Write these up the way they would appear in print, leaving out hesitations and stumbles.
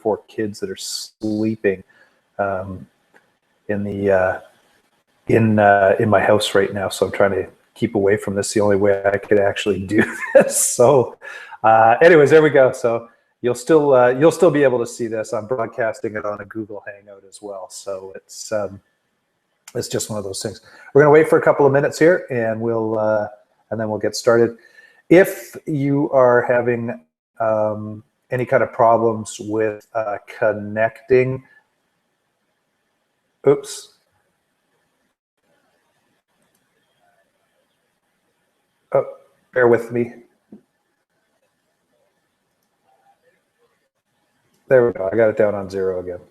4 kids that are sleeping in my house right now, so I'm trying to keep away from this. The only way I could actually do this. So anyways, there we go. So you'll still be able to see this. I'm broadcasting it on a Google Hangout as well, so it's just one of those things. We're going to wait for a couple of minutes here, and then we'll get started. If you are having any kind of problems with connecting, oops. Oh, bear with me. There we go. I got it down on 0 again.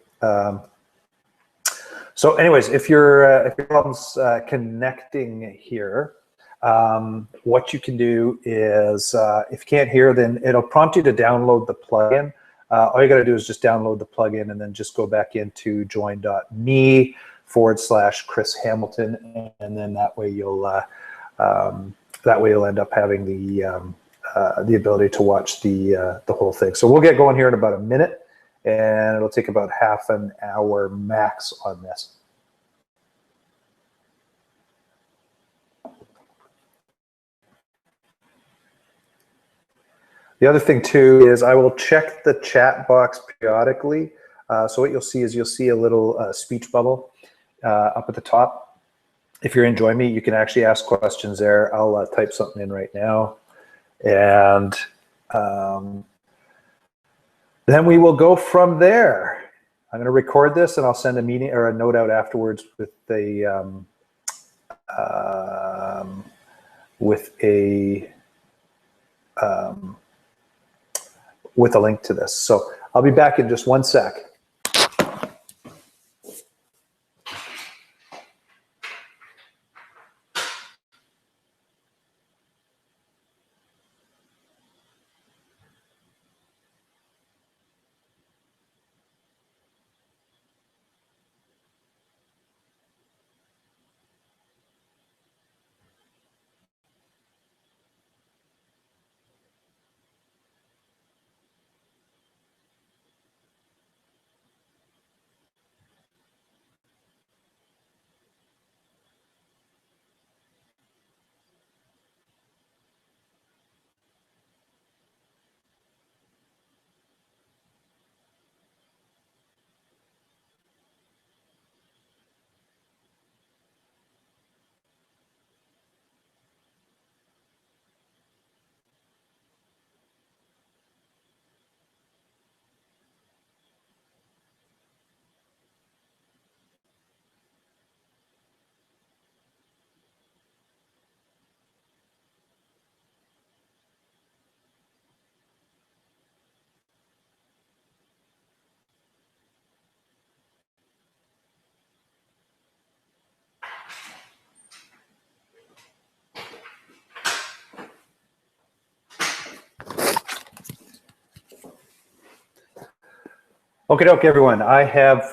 So anyways, if your problem's connecting here, what you can do is, if you can't hear, then it'll prompt you to download the plugin. All you got to do is just download the plugin and then just go back into join.me/Chris Hamilton, and then that way you'll end up having the ability to watch the whole thing. So we'll get going here in about a minute, and it'll take about half an hour max on this. The other thing too is I will check the chat box periodically. So what you'll see is you'll see a little speech bubble up at the top. If you're in Join Me, you can actually ask questions there. I'll type something in right now, and then we will go from there. I'm going to record this, and I'll send a meeting or a note out afterwards with a link to this. So I'll be back in just 1 sec. Okay, everyone. I have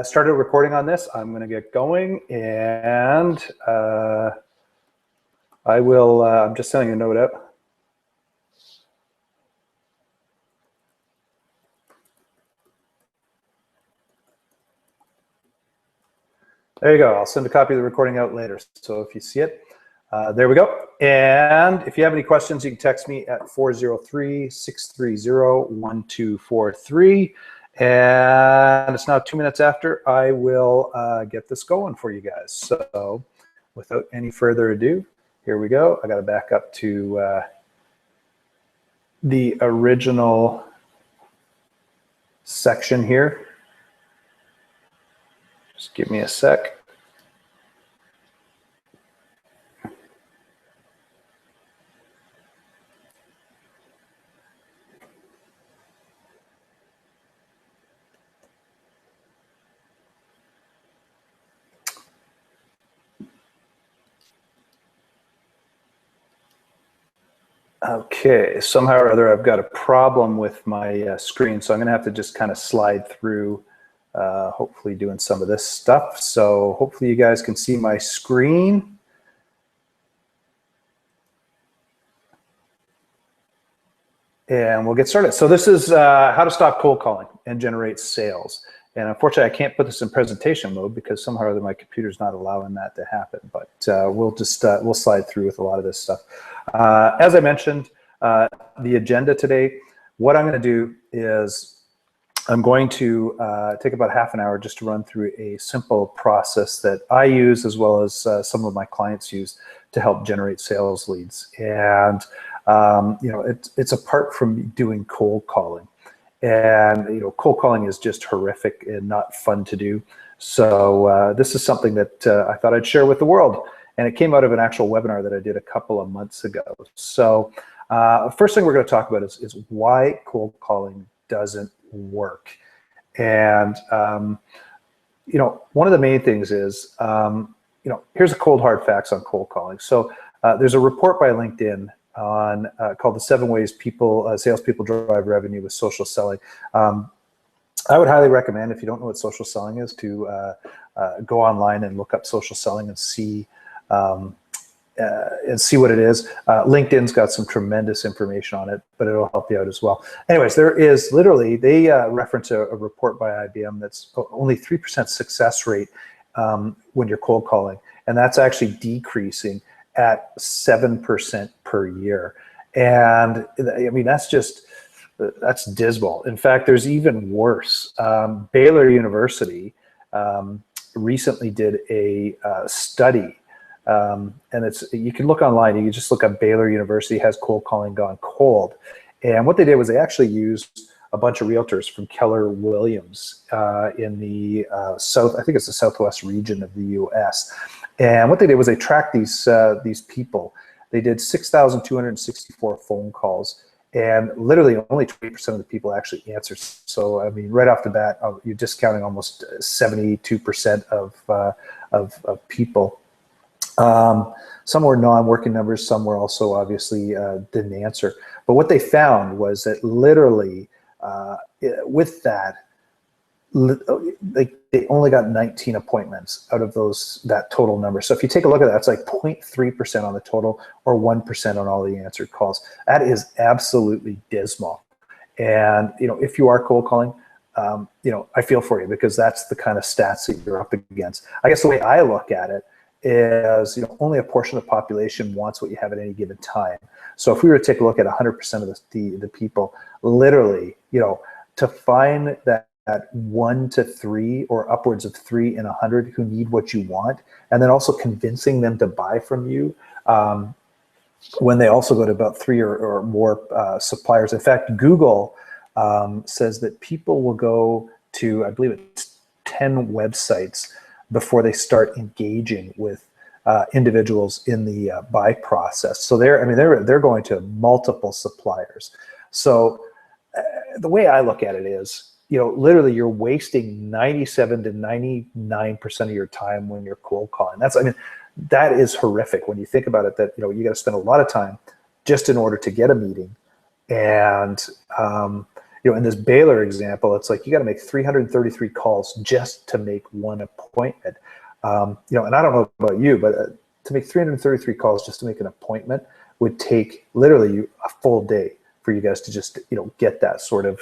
started recording on this. I'm going to get going, and I will. I'm just sending a note out. There you go. I'll send a copy of the recording out later. So if you see it, there we go. And if you have any questions, you can text me at 403-630-1243. And it's now 2 minutes after. I will get this going for you guys. So without any further ado, here we go. I got to back up to the original section here. Just give me a sec. Okay, somehow or other I've got a problem with my screen, so I'm going to have to just kind of slide through, hopefully doing some of this stuff. So hopefully you guys can see my screen. And we'll get started. So this is how to stop cold calling. and generate sales. And unfortunately, I can't put this in presentation mode because somehow or other my computer's not allowing that to happen. But we'll slide through with a lot of this stuff. As I mentioned, the agenda today, what I'm going to do is I'm going to take about half an hour just to run through a simple process that I use as well as some of my clients use to help generate sales leads. And it's apart from doing cold calling. And cold calling is just horrific and not fun to do. So this is something that I thought I'd share with the world. And it came out of an actual webinar that I did a couple of months ago. So first thing we're going to talk about is why cold calling doesn't work. And one of the main things is here's a cold hard facts on cold calling. So there's a report by LinkedIn on called the 7 ways salespeople drive revenue with social selling. I would highly recommend, if you don't know what social selling is, to go online and look up social selling and see what it is. LinkedIn's got some tremendous information on it, but it'll help you out as well. Anyways, there is literally, they reference a report by IBM that's only 3% success rate when you're cold calling, and that's actually decreasing at 7% per year. And I mean, that's dismal. In fact, there's even worse. Baylor University recently did a study, and you can look online. You can just look up Baylor University has cold calling gone cold. And what they did was they actually used a bunch of realtors from Keller Williams in the south, I think it's the southwest region of the U.S. And what they did was they tracked these people. They did 6,264 phone calls, and literally only 20% of the people actually answered. So I mean, right off the bat, you're discounting almost 72% of people. Some were non-working numbers. Some were also obviously didn't answer. But what they found was that literally with that, they only got 19 appointments out of that total number. So if you take a look at that, it's like 0.3% on the total or 1% on all the answered calls. That is absolutely dismal. And if you are cold calling, I feel for you, because that's the kind of stats that you're up against. I guess the way I look at it is, only a portion of the population wants what you have at any given time. So if we were to take a look at 100% of the people, literally, to find that 1 to 3 or upwards of 3 in 100 who need what you want, and then also convincing them to buy from you when they also go to about 3 or more suppliers. In fact, Google says that people will go to, I believe it's 10 websites before they start engaging with individuals in the buy process. So they're going to multiple suppliers. So the way I look at it is, literally you're wasting 97 to 99% of your time when you're cold calling. That is horrific when you think about it, that, you got to spend a lot of time just in order to get a meeting. And, in this Baylor example, it's like you got to make 333 calls just to make one appointment. And I don't know about you, but to make 333 calls just to make an appointment would take literally a full day for you guys to just get that sort of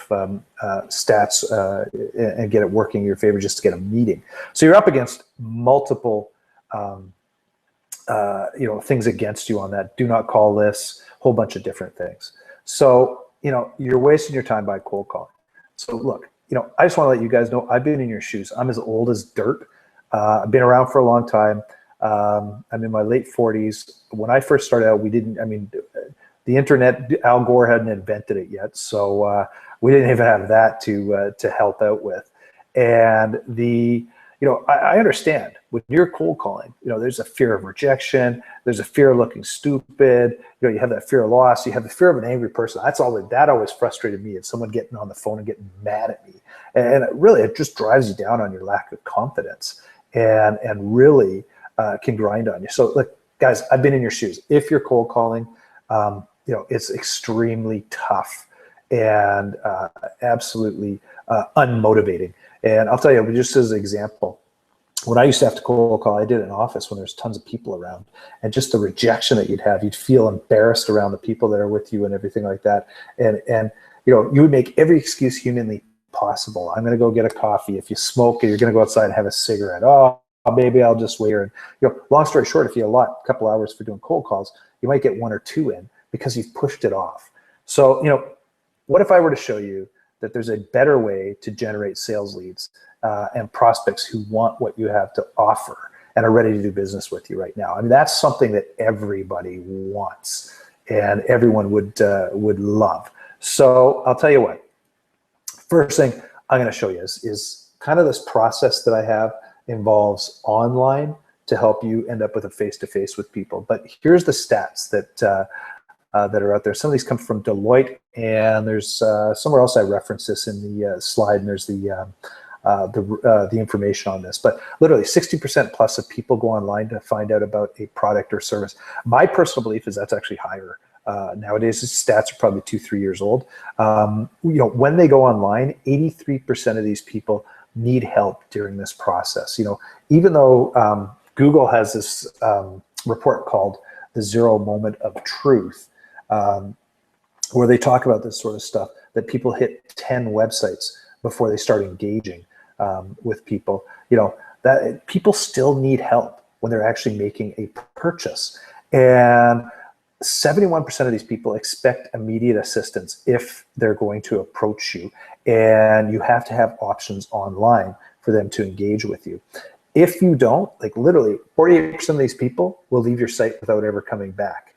stats and get it working in your favor just to get a meeting. So you're up against multiple things against you on that do not call lists, whole bunch of different things. So you're wasting your time by cold calling. So look, I just want to let you guys know, I've been in your shoes. I'm as old as dirt. I've been around for a long time. I'm in my late 40s. When I first started out, the internet, Al Gore hadn't invented it yet, so we didn't even have that to help out with. And I understand when you're cold calling, there's a fear of rejection, there's a fear of looking stupid, you have that fear of loss, you have the fear of an angry person. That always frustrated me, is someone getting on the phone and getting mad at me, and really it just drives you down on your lack of confidence, and really can grind on you. So look, guys, I've been in your shoes. If you're cold calling, it's extremely tough and absolutely unmotivating. And I'll tell you, just as an example, when I used to have to cold call, I did it in an office when there's tons of people around, and just the rejection that you'd feel embarrassed around the people that are with you and everything like that. And you would make every excuse humanly possible. I'm going to go get a coffee. If you smoke, you're going to go outside and have a cigarette. Oh, maybe I'll just wait here. And long story short, if you allot a couple hours for doing cold calls, you might get 1 or 2 in because you've pushed it off. So, what if I were to show you that there's a better way to generate sales leads and prospects who want what you have to offer and are ready to do business with you right now? I mean, that's something that everybody wants and everyone would love. So I'll tell you what, first thing I'm going to show you is kind of this process that I have involves online to help you end up with a face-to-face with people. But here's the stats that are out there. Some of these come from Deloitte, and there's somewhere else I reference this in the slide, and there's the information on this. But literally 60% plus of people go online to find out about a product or service. My personal belief is that's actually higher. Nowadays, the stats are probably 2-3 years old. When they go online, 83% of these people need help during this process. Even though Google has this report called the 0 moment of truth, where they talk about this sort of stuff, that people hit 10 websites before they start engaging with people. That people still need help when they're actually making a purchase. And 71% of these people expect immediate assistance if they're going to approach you, and you have to have options online for them to engage with you. If you don't, like literally 48% of these people will leave your site without ever coming back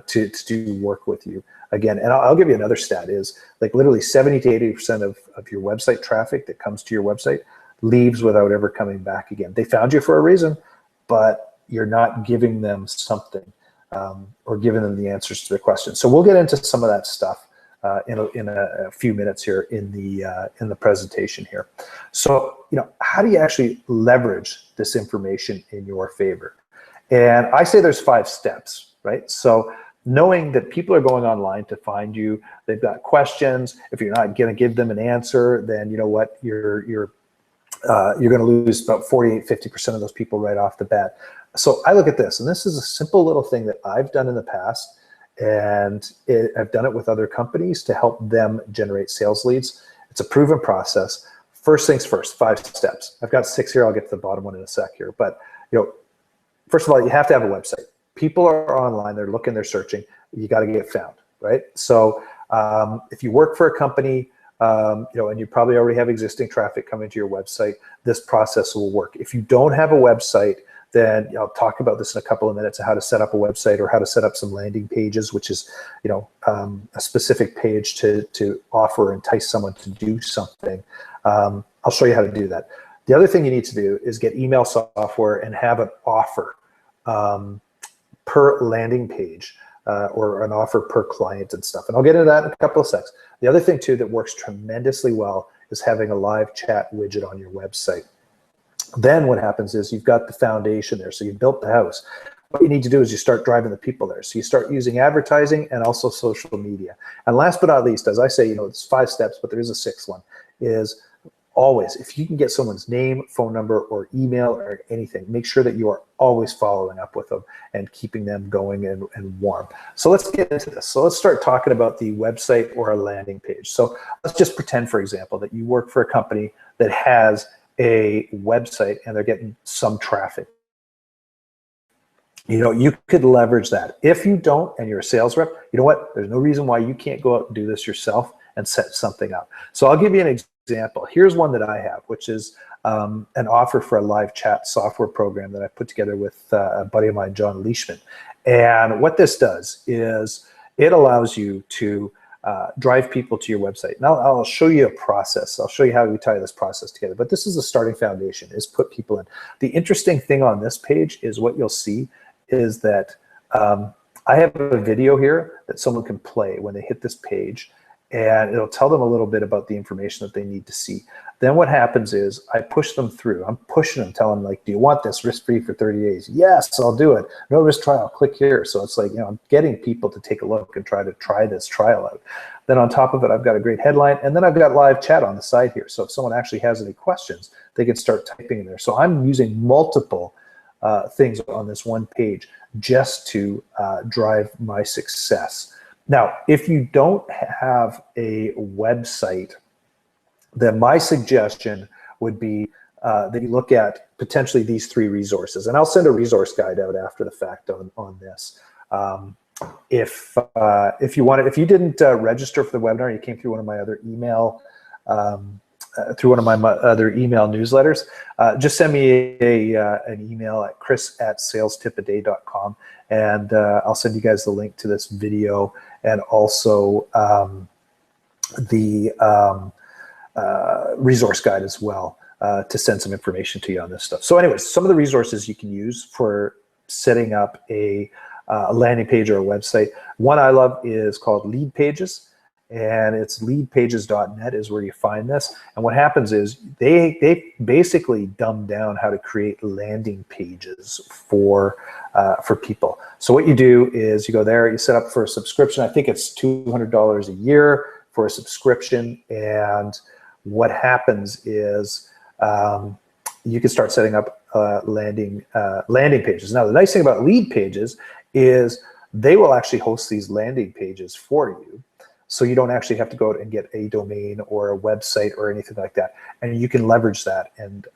to do work with you again. And I'll give you another stat is like literally 70 to 80% of your website traffic that comes to your website leaves without ever coming back again. They found you for a reason, but you're not giving them something. Or giving them the answers to their questions. So we'll get into some of that stuff in a few minutes here in the presentation here. So how do you actually leverage this information in your favor? And I say there's 5 steps, right? So knowing that people are going online to find you, they've got questions. If you're not going to give them an answer, then you know what, you're going to lose about 48-50% of those people right off the bat. So I look at this, and this is a simple little thing that I've done in the past, and I've done it with other companies to help them generate sales leads. It's a proven process. First things first, 5 steps. I've got 6 here. I'll get to the bottom one in a sec here. But first of all, you have to have a website. People are online. They're looking. They're searching. You got to get found, right? So if you work for a company, and you probably already have existing traffic coming to your website, this process will work. If you don't have a website, then I'll talk about this in a couple of minutes, how to set up a website or how to set up some landing pages, which is a specific page to offer or entice someone to do something. I'll show you how to do that. The other thing you need to do is get email software and have an offer per landing page or an offer per client and stuff. And I'll get into that in a couple of seconds. The other thing too that works tremendously well is having a live chat widget on your website. Then what happens is you've got the foundation there. So you built the house. What you need to do is you start driving the people there. So you start using advertising and also social media. And last but not least, as I say, it's 5 steps, but there is a 6th one, is always, if you can get someone's name, phone number, or email or anything, make sure that you are always following up with them and keeping them going and warm. So let's get into this. So let's start talking about the website or a landing page. So let's just pretend, for example, that you work for a company that has a website and they're getting some traffic. You could leverage that. If you don't and you're a sales rep, you know what? There's no reason why you can't go out and do this yourself and set something up. So I'll give you an example. Here's one that I have, which is an offer for a live chat software program that I put together with a buddy of mine, John Leishman. And what this does is it allows you to drive people to your website. Now I'll show you a process. I'll show you how we tie this process together. But this is the starting foundation, is put people in. The interesting thing on this page is what you'll see is that I have a video here that someone can play when they hit this page, and it'll tell them a little bit about the information that they need to see. Then what happens is I push them through. I'm pushing them, telling them, like, do you want this risk-free for 30 days? Yes, I'll do it. No risk trial, click here. So it's like, I'm getting people to take a look and try this trial out. Then on top of it, I've got a great headline, and then I've got live chat on the side here. So if someone actually has any questions, they can start typing in there. So I'm using multiple things on this one page just to drive my success. Now, if you don't have a website then my suggestion would be that you look at potentially these 3 resources. And I'll send a resource guide out after the fact on this. If you didn't register for the webinar, you came through one of my other email newsletters, just send me an email at chris@salestipaday.com, and I'll send you guys the link to this video and also the resource guide as well, to send some information to you on this stuff. So anyways, some of the resources you can use for setting up a landing page or a website. One I love is called Lead Pages, and it's leadpages.net is where you find this. And what happens is they basically dumb down how to create landing pages for people. So what you do is you go there, you set up for a subscription. I think it's $200 a year for a subscription, and what happens is you can start setting up landing pages. Now, the nice thing about Lead Pages is they will actually host these landing pages for you, so you don't actually have to go out and get a domain or a website or anything like that, and you can leverage that. And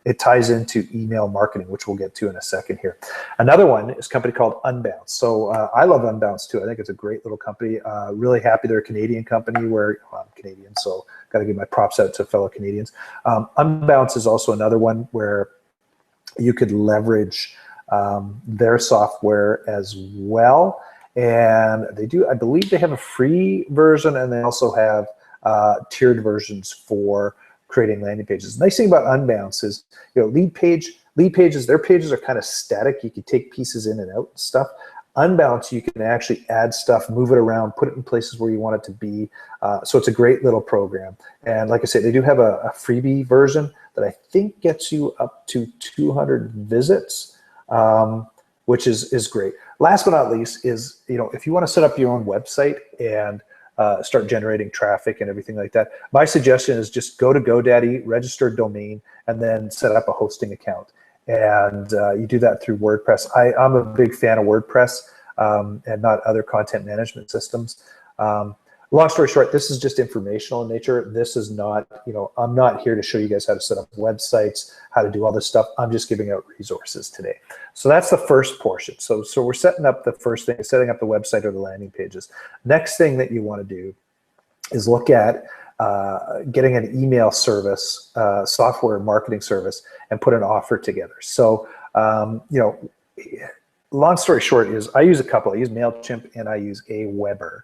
it ties into email marketing, which we'll get to in a second here. Another one is a company called Unbounce. So I love Unbounce too. I think it's a great little company. Really happy they're a Canadian company where, well, I'm Canadian, so got to give my props out to fellow Canadians. Unbounce is also another one where you could leverage their software as well. And they do, I believe they have a free version, and they also have tiered versions for creating landing pages. The nice thing about Unbounce is, Lead Pages, their pages are kind of static. You can take pieces in and out and stuff. Unbounce, you can actually add stuff, move it around, put it in places where you want it to be. So it's a great little program. And like I said, they do have a freebie version that I think gets you up to 200 visits, which is great. Last but not least is, if you want to set up your own website and start generating traffic and everything like that, my suggestion is just go to GoDaddy, register a domain, and then set up a hosting account. And you do that through WordPress. I'm a big fan of WordPress and not other content management systems. Long story short, this is just informational in nature. This is not, I'm not here to show you guys how to set up websites, how to do all this stuff. I'm just giving out resources today. So that's the first portion. So we're setting up the first thing, setting up the website or the landing pages. Next thing that you want to do is look at getting an email service, software marketing service, and put an offer together. So, long story short is I use a couple. I use MailChimp and I use Aweber.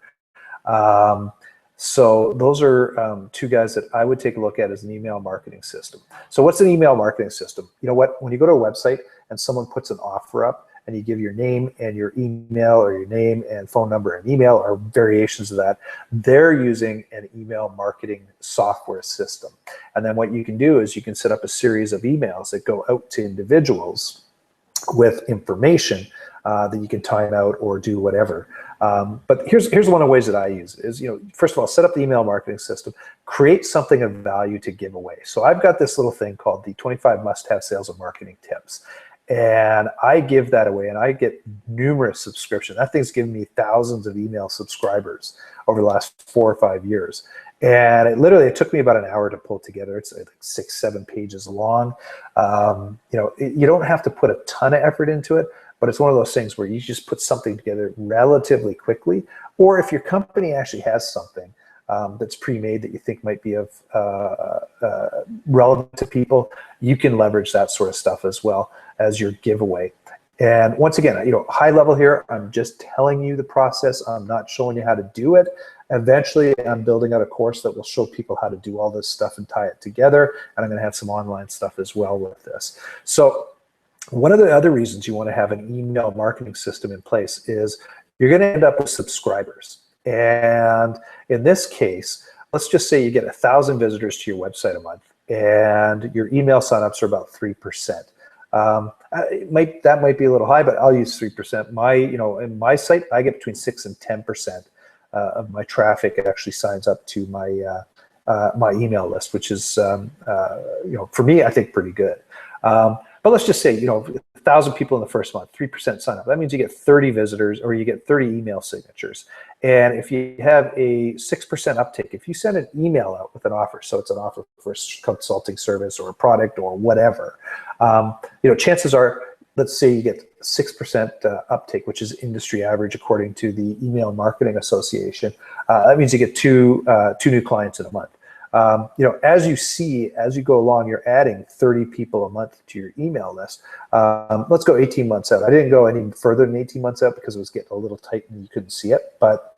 So those are 2 guys that I would take a look at as an email marketing system. So what's an email marketing system? You know what? When you go to a website and someone puts an offer up and you give your name and your email, or your name and phone number and email, or variations of that, they're using an email marketing software system. And then what you can do is you can set up a series of emails that go out to individuals with information that you can time out or do whatever. But here's one of the ways that I use it is, first of all, set up the email marketing system, create something of value to give away. So I've got this little thing called the 25 must-have sales and marketing tips. And I give that away, and I get numerous subscriptions. That thing's given me thousands of email subscribers over the last 4 or 5 years. And it took me about an hour to pull together. It's like 6-7 pages long. You don't have to put a ton of effort into it, but it's one of those things where you just put something together relatively quickly. Or if your company actually has something that's pre-made that you think might be of relevant to people, you can leverage that sort of stuff as well as your giveaway. And once again, high level here, I'm just telling you the process. I'm not showing you how to do it. Eventually, I'm building out a course that will show people how to do all this stuff and tie it together. And I'm going to have some online stuff as well with this. So one of the other reasons you want to have an email marketing system in place is you're going to end up with subscribers. And in this case, let's just say you get 1,000 visitors to your website a month, and your email signups are about 3%. That might be a little high, but I'll use 3%. In my site, I get between 6 and 10% of my traffic actually signs up to my my email list, which is for me, I think pretty good. But let's just say, 1,000 people in the first month, 3% sign up. That means you get 30 visitors or you get 30 email signatures. And if you have a 6% uptake, if you send an email out with an offer, so it's an offer for a consulting service or a product or whatever, chances are, let's say you get 6% uptake, which is industry average according to the Email Marketing Association. That means you get two new clients in a month. As you go along, you're adding 30 people a month to your email list. Let's go 18 months out. I didn't go any further than 18 months out because it was getting a little tight and you couldn't see it. But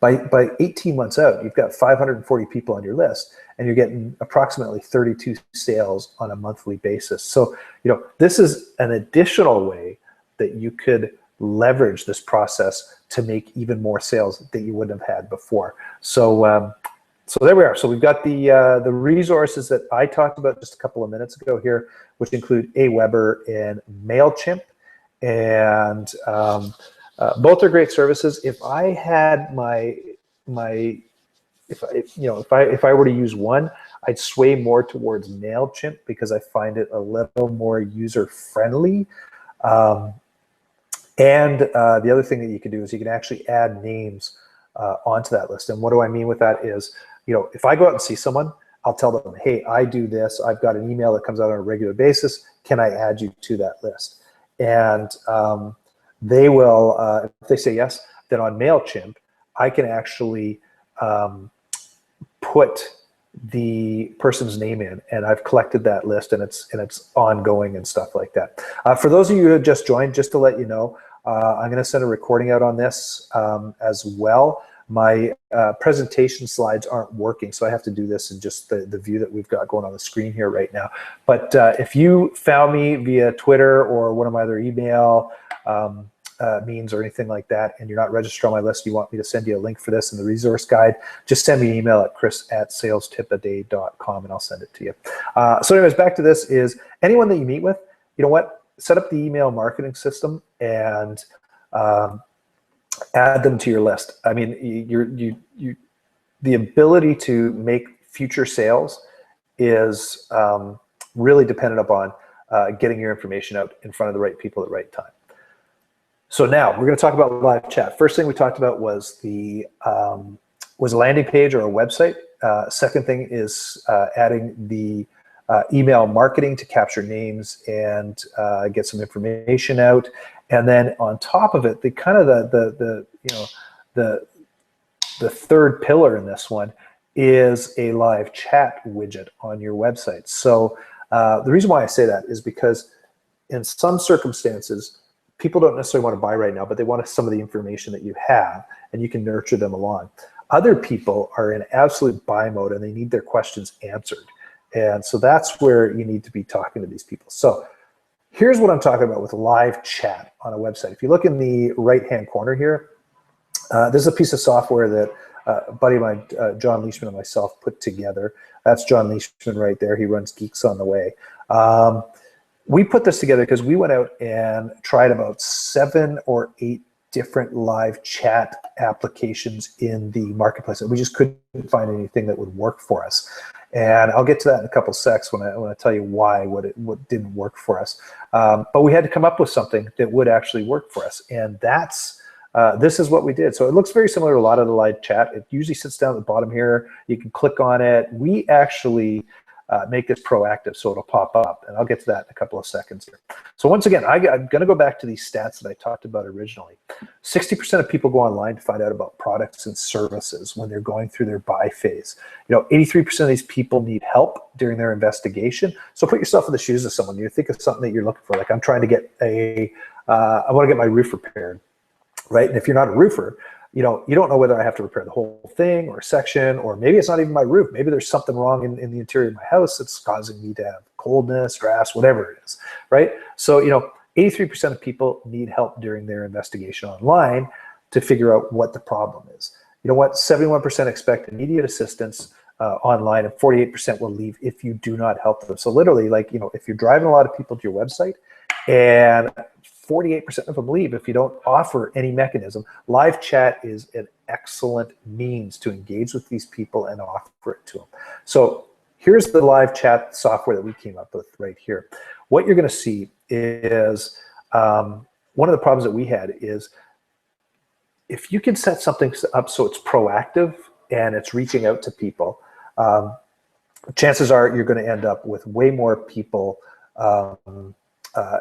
by 18 months out, you've got 540 people on your list, and you're getting approximately 32 sales on a monthly basis. So, this is an additional way that you could leverage this process to make even more sales that you wouldn't have had before. So there we are. So we've got the resources that I talked about just a couple of minutes ago here, which include Aweber and MailChimp, and both are great services. If I had if I were to use one, I'd sway more towards MailChimp because I find it a little more user friendly. And the other thing that you can do is you can actually add names onto that list. And what do I mean with that is, if I go out and see someone, I'll tell them, hey, I do this. I've got an email that comes out on a regular basis. Can I add you to that list? And they will, if they say yes, then on MailChimp, I can actually put the person's name in, and I've collected that list, and it's ongoing and stuff like that. For those of you who have just joined, just to let you know, I'm going to send a recording out on this as well. My presentation slides aren't working, so I have to do this in just the view that we've got going on the screen here right now. But if you found me via Twitter or one of my other email means or anything like that, and you're not registered on my list, you want me to send you a link for this in the resource guide, just send me an email at chris@salestipaday.com and I'll send it to you. So anyways, back to this is anyone that you meet with, set up the email marketing system and add them to your list. I mean, the ability to make future sales is really dependent upon getting your information out in front of the right people at the right time. So now we're going to talk about live chat. First thing we talked about was a landing page or a website. Second thing is adding the email marketing to capture names and get some information out. And then on top of it, the third pillar in this one is a live chat widget on your website. So the reason why I say that is because in some circumstances, people don't necessarily want to buy right now, but they want some of the information that you have, and you can nurture them along. Other people are in absolute buy mode, and they need their questions answered. And so that's where you need to be talking to these people. So here's what I'm talking about with live chat on a website. If you look in the right-hand corner here, there's a piece of software that a buddy of mine, John Leishman, and myself put together. That's John Leishman right there. He runs Geeks on the Way. We put this together because we went out and tried about 7 or 8 different live chat applications in the marketplace, and we just couldn't find anything that would work for us. And I'll get to that in a couple secs when I tell you why, what didn't work for us. But we had to come up with something that would actually work for us, and this is what we did. So it looks very similar to a lot of the live chat. It usually sits down at the bottom here. You can click on it. We actually make this proactive so it'll pop up, and I'll get to that in a couple of seconds here. So once again, I'm going to go back to these stats that I talked about originally. 60% of people go online to find out about products and services when they're going through their buy phase. 83% of these people need help during their investigation. So put yourself in the shoes of someone. You think of something that you're looking for, like I'm trying to get I want to get my roof repaired, right? And if you're not a roofer, you don't know whether I have to repair the whole thing or a section, or maybe it's not even my roof. Maybe there's something wrong in the interior of my house that's causing me to have coldness, drafts, whatever it is, right? So, 83% of people need help during their investigation online to figure out what the problem is. You know what? 71% expect immediate assistance online, and 48% will leave if you do not help them. So literally, if you're driving a lot of people to your website and 48% of them leave if you don't offer any mechanism, live chat is an excellent means to engage with these people and offer it to them. So here's the live chat software that we came up with right here. what you're going to see is one of the problems that we had is if you can set something up so it's proactive and it's reaching out to people, chances are you're going to end up with way more people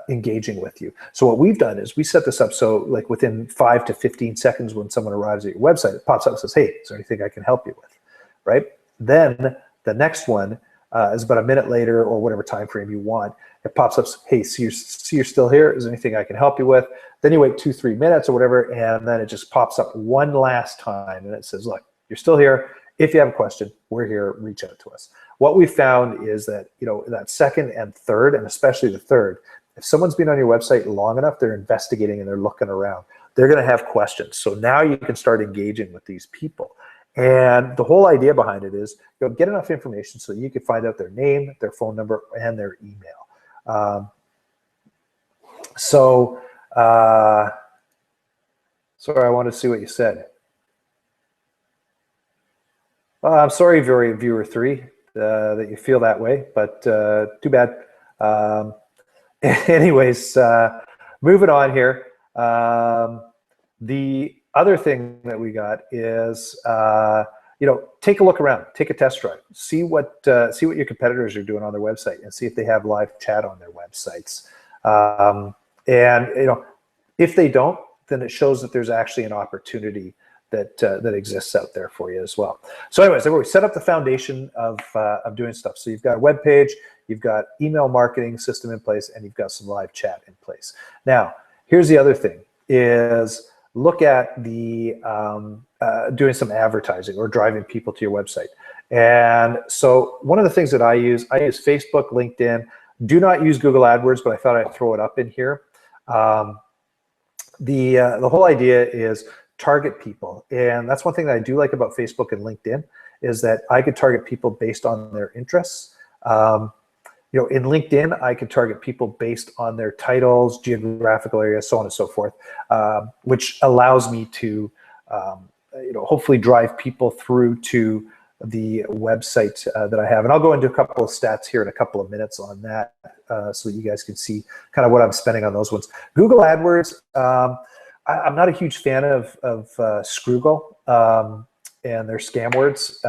engaging with you. So what we've done is we set this up so like within 5 to 15 seconds when someone arrives at your website, it pops up and says, hey, is there anything I can help you with, right? Then the next one is about a minute later or whatever time frame you want. It pops up, hey, see you're still here. Is there anything I can help you with? Then you wait 2-3 minutes or whatever, and then it just pops up one last time, and it says, look, you're still here. If you have a question, we're here. Reach out to us. What we found is that, you know, that second and third, and especially the third, if someone's been on your website long enough, they're investigating and they're looking around. They're going to have questions. So now you can start engaging with these people. And the whole idea behind it is, you know, get enough information so you can find out their name, their phone number, and their email. Sorry, I want to see what you said. I'm sorry, viewer 3, that you feel that way, but too bad. Anyways, moving on here. The other thing that we got is, you know, take a look around, take a test drive, see what your competitors are doing on their website, and see if they have live chat on their websites. And you know, if they don't, then it shows that there's actually an opportunity that exists out there for you as well. So anyways, we set up the foundation of doing stuff. So you've got a web page, you've got email marketing system in place, and you've got some live chat in place. Now, here's the other thing is look at the doing some advertising or driving people to your website. And so one of the things that I use Facebook, LinkedIn. Do not use Google AdWords, but I thought I'd throw it up in here. The whole idea is target people, and that's one thing that I do like about Facebook and LinkedIn is that I could target people based on their interests. You know, in LinkedIn, I could target people based on their titles, geographical areas, so on and so forth, which allows me to, you know, hopefully drive people through to the website that I have. And I'll go into a couple of stats here in a couple of minutes on that so that you guys can see kind of what I'm spending on those ones. Google AdWords, I'm not a huge fan of Scroogle and their scam words.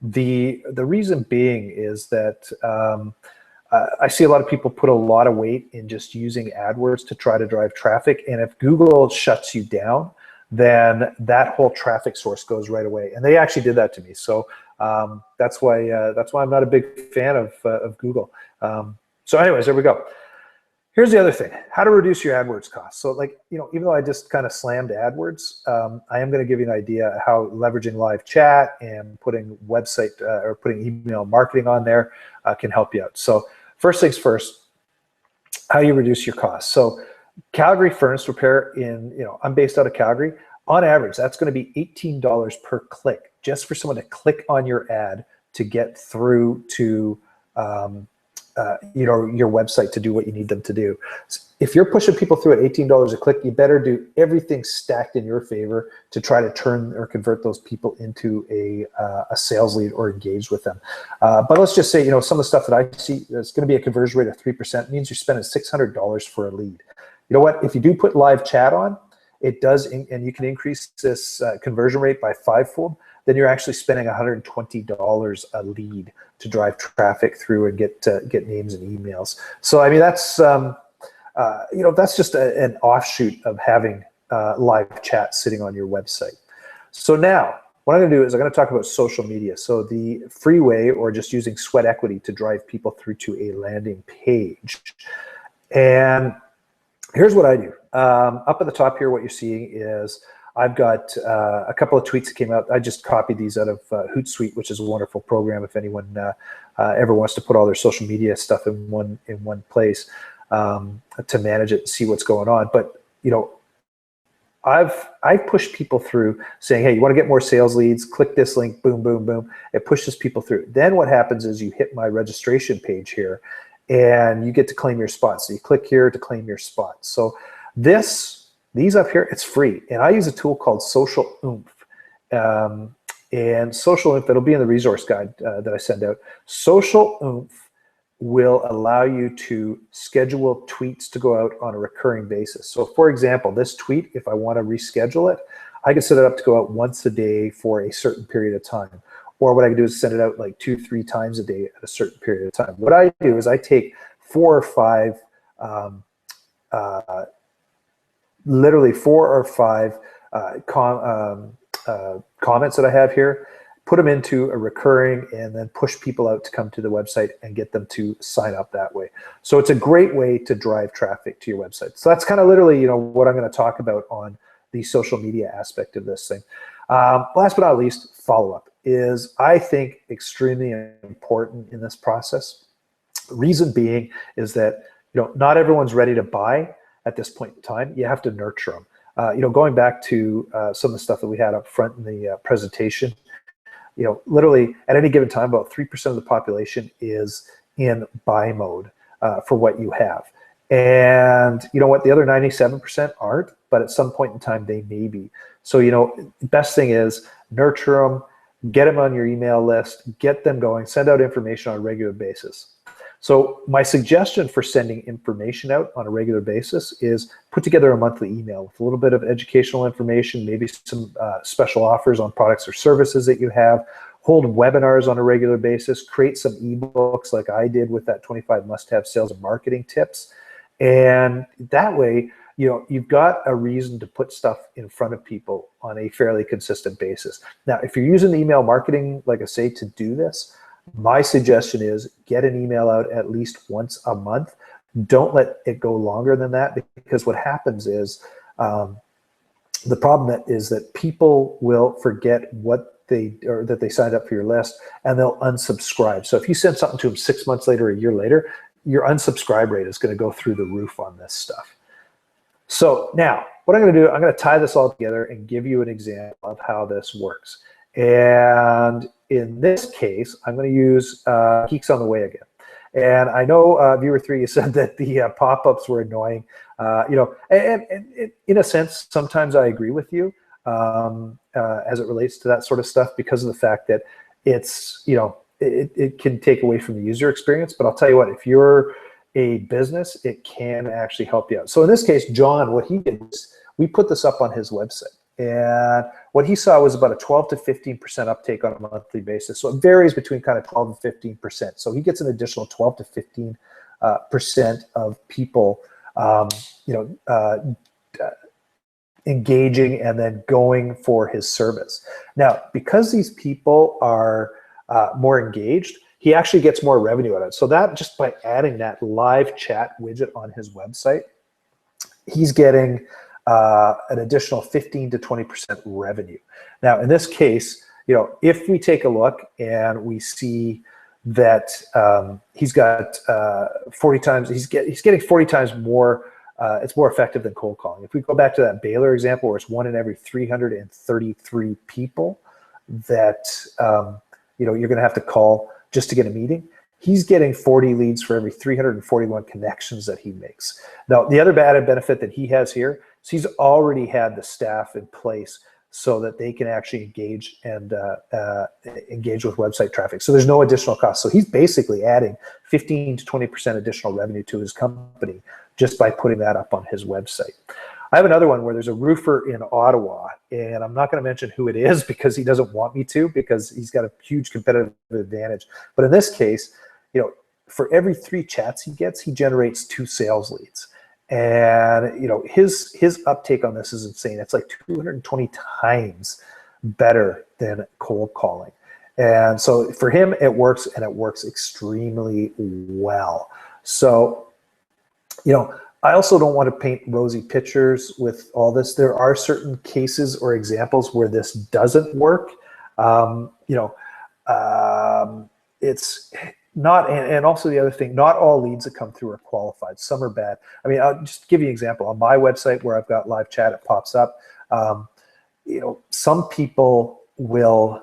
The reason being is that I see a lot of people put a lot of weight in just using AdWords to try to drive traffic. And if Google shuts you down, then that whole traffic source goes right away. And they actually did that to me. So that's why I'm not a big fan of Google. So anyways, there we go. Here's the other thing, how to reduce your AdWords costs. So like, you know, even though I just kind of slammed AdWords, I am going to give you an idea how leveraging live chat and putting website or putting email marketing on there can help you out. So first things first, how you reduce your costs. So Calgary furnace repair I'm based out of Calgary. On average, that's going to be $18 per click just for someone to click on your ad to get through to your website to do what you need them to do. If you're pushing people through at $18 a click, you better do everything stacked in your favor to try to turn or convert those people into a sales lead or engage with them. But let's just say, you know, some of the stuff that I see, there's going to be a conversion rate of 3%, means you're spending $600 for a lead. You know what? If you do put live chat on, it does, and you can increase this conversion rate by 5-fold, then you're actually spending $120 a lead to drive traffic through and get names and emails. So I mean, that's that's just an offshoot of having live chat sitting on your website. So now what I'm going to do is I'm going to talk about social media. So the free way, or just using sweat equity to drive people through to a landing page. And here's what I do. Up at the top here, what you're seeing is I've got a couple of tweets that came out. I just copied these out of Hootsuite, which is a wonderful program if anyone ever wants to put all their social media stuff in one place to manage it and see what's going on. But you know, I've pushed people through saying, hey, you want to get more sales leads? Click this link. Boom, boom, boom. It pushes people through. Then what happens is you hit my registration page here, and you get to claim your spot. So you click here to claim your spot. So these up here, it's free. And I use a tool called Social Oomph. And Social Oomph, it'll be in the resource guide that I send out. Social Oomph will allow you to schedule tweets to go out on a recurring basis. So for example, this tweet, if I want to reschedule it, I can set it up to go out once a day for a certain period of time. Or what I can do is send it out like 2-3 times a day at a certain period of time. What I do is I take 4 or 5, literally 4 or 5 comments that I have here, put them into a recurring, and then push people out to come to the website and get them to sign up that way. So it's a great way to drive traffic to your website. So that's kind of literally, you know, what I'm going to talk about on the social media aspect of this thing. Last but not least, follow-up is, I think, extremely important in this process. Reason being is that, you know, not everyone's ready to buy at this point in time. You have to nurture them. You know, going back to some of the stuff that we had up front in the presentation, you know, literally at any given time, about 3% of the population is in buy mode for what you have. And you know what, the other 97% aren't, but at some point in time they may be. So, you know, best thing is nurture them, get them on your email list, get them going, send out information on a regular basis. So my suggestion for sending information out on a regular basis is put together a monthly email with a little bit of educational information, maybe some special offers on products or services that you have, hold webinars on a regular basis, create some ebooks like I did with that 25 must-have sales and marketing tips. And that way, you know, you've got a reason to put stuff in front of people on a fairly consistent basis. Now, if you're using email marketing, like I say, to do this, my suggestion is get an email out at least once a month. Don't let it go longer than that, because what happens is the problem is that people will forget what that they signed up for your list, and they'll unsubscribe. So if you send something to them 6 months later, a year later, your unsubscribe rate is going to go through the roof on this stuff. So now what I'm going to do, I'm going to tie this all together and give you an example of how this works. And in this case, I'm going to use Geeks on the Way again. And I know viewer 3, you said that the pop-ups were annoying. You know, and in a sense, sometimes I agree with you as it relates to that sort of stuff, because of the fact that it's, you know, it can take away from the user experience. But I'll tell you what, if you're a business, it can actually help you out. So in this case, John, what he did was we put this up on his website. And what he saw was about a 12 to 15% uptake on a monthly basis. So it varies between kind of 12 and 15%. So he gets an additional 12 to 15% of people, you know, engaging and then going for his service. Now, because these people are more engaged, he actually gets more revenue out of it. So that, just by adding that live chat widget on his website, he's getting an additional 15 to 20% revenue. Now, in this case, you know, if we take a look and we see that he's got 40 times, he's getting 40 times more, it's more effective than cold calling. If we go back to that Baylor example, where it's 1 in every 333 people that you know, you're going to have to call just to get a meeting, he's getting 40 leads for every 341 connections that he makes. Now, the other added benefit that he has here, so he's already had the staff in place so that they can actually engage and engage with website traffic. So there's no additional cost. So he's basically adding 15 to 20% additional revenue to his company just by putting that up on his website. I have another one where there's a roofer in Ottawa, and I'm not going to mention who it is because he doesn't want me to, because he's got a huge competitive advantage. But in this case, you know, for every 3 chats he gets, he generates 2 sales leads. And you know, his uptake on this is insane. It's like 220 times better than cold calling. And so for him, it works, and it works extremely well. So, you know, I also don't want to paint rosy pictures with all this. There are certain cases or examples where this doesn't work. You know, it's not, and also the other thing, not all leads that come through are qualified. Some are bad. I mean, I'll just give you an example. On my website where I've got live chat, it pops up. You know, some people will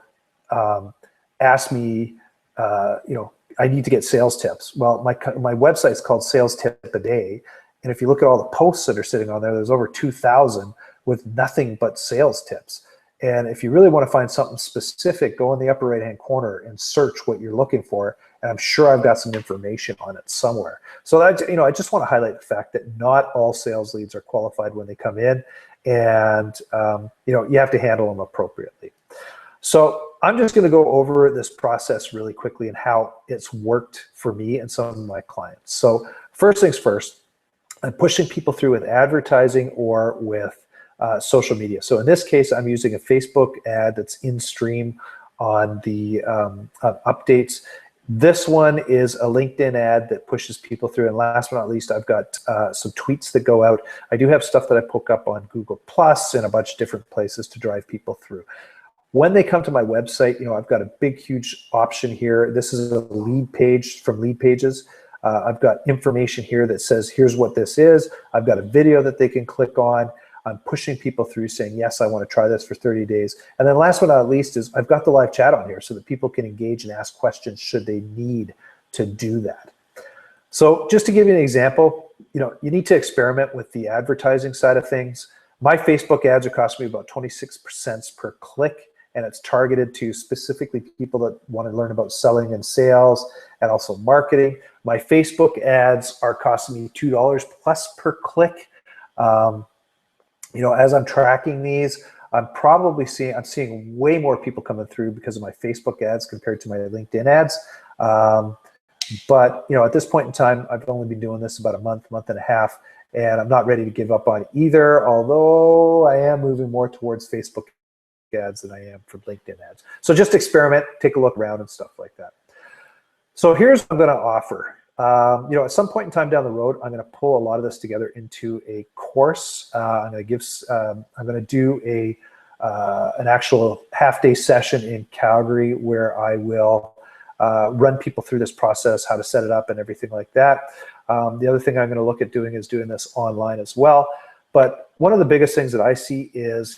ask me, you know, I need to get sales tips. Well, my website's called Sales Tip a Day. And if you look at all the posts that are sitting on there, there's over 2,000 with nothing but sales tips. And if you really want to find something specific, go in the upper right-hand corner and search what you're looking for. And I'm sure I've got some information on it somewhere. So that, I just want to highlight the fact that not all sales leads are qualified when they come in, and you have to handle them appropriately. So I'm just going to go over this process really quickly and how it's worked for me and some of my clients. So first things first, I'm pushing people through with advertising or with social media. So in this case, I'm using a Facebook ad that's in stream on the updates. This one is a LinkedIn ad that pushes people through. And last but not least, I've got some tweets that go out. I do have stuff that I poke up on Google Plus and a bunch of different places to drive people through. When they come to my website, I've got a big, huge option here. This is a lead page from Lead Pages. I've got information here that says, here's what this is. I've got a video that they can click on. I'm pushing people through saying, yes, I want to try this for 30 days. And then last but not least is I've got the live chat on here so that people can engage and ask questions should they need to do that. So just to give you an example, you need to experiment with the advertising side of things. My Facebook ads are costing me about 26 cents per click, and it's targeted to specifically people that want to learn about selling and sales and also marketing. My Facebook ads are costing me $2 plus per click. As I'm tracking these, I'm seeing way more people coming through because of my Facebook ads compared to my LinkedIn ads. But at this point in time, I've only been doing this about a month and a half, and I'm not ready to give up on either, although I am moving more towards Facebook ads than I am from LinkedIn ads. So just experiment, take a look around and stuff like that. So here's what I'm going to offer. At some point in time down the road, I'm going to pull a lot of this together into a course. I'm going to do an actual half-day session in Calgary where I will run people through this process, how to set it up and everything like that. The other thing I'm going to look at doing is doing this online as well. But one of the biggest things that I see is,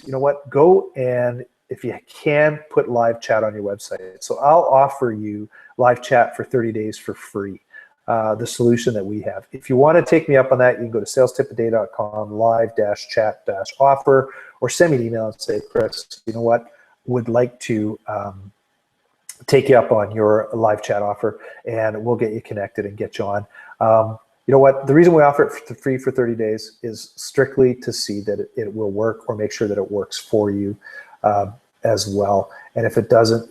go and, if you can, put live chat on your website. So I'll offer you live chat for 30 days for free, the solution that we have. If you want to take me up on that, you can go to salestipaday.com, live-chat-offer, or send me an email and say, Chris, would like to take you up on your live chat offer, and we'll get you connected and get you on. The reason we offer it for free for 30 days is strictly to see that it will work, or make sure that it works for you as well. And if it doesn't,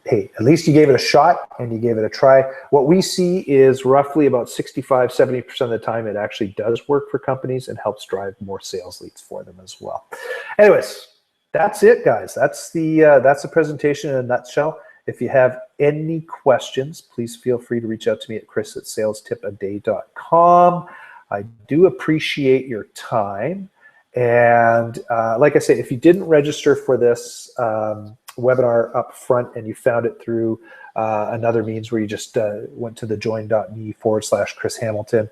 hey, at least you gave it a shot and you gave it a try. What we see is roughly about 65–70% of the time it actually does work for companies and helps drive more sales leads for them as well. Anyways, that's it, guys. That's the presentation in a nutshell. If you have any questions, please feel free to reach out to me at chris@salestipaday.com. I do appreciate your time. And like I say, if you didn't register for this webinar up front and you found it through another means where you just went to the join.me/Chris Hamilton,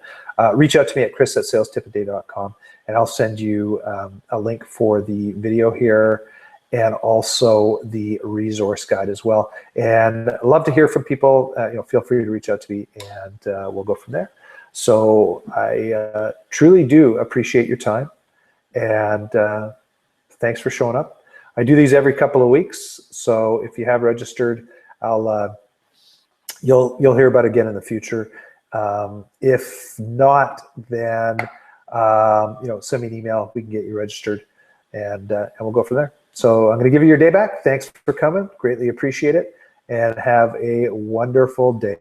reach out to me at chris@salestipaday.com, and I'll send you a link for the video here and also the resource guide as well. And I'd love to hear from people. Feel free to reach out to me, and we'll go from there. So I truly do appreciate your time, and thanks for showing up. I do these every couple of weeks, so if you have registered, you'll hear about it again in the future. If not, then send me an email. We can get you registered, and we'll go from there. So I'm going to give you your day back. Thanks for coming. Greatly appreciate it, and have a wonderful day.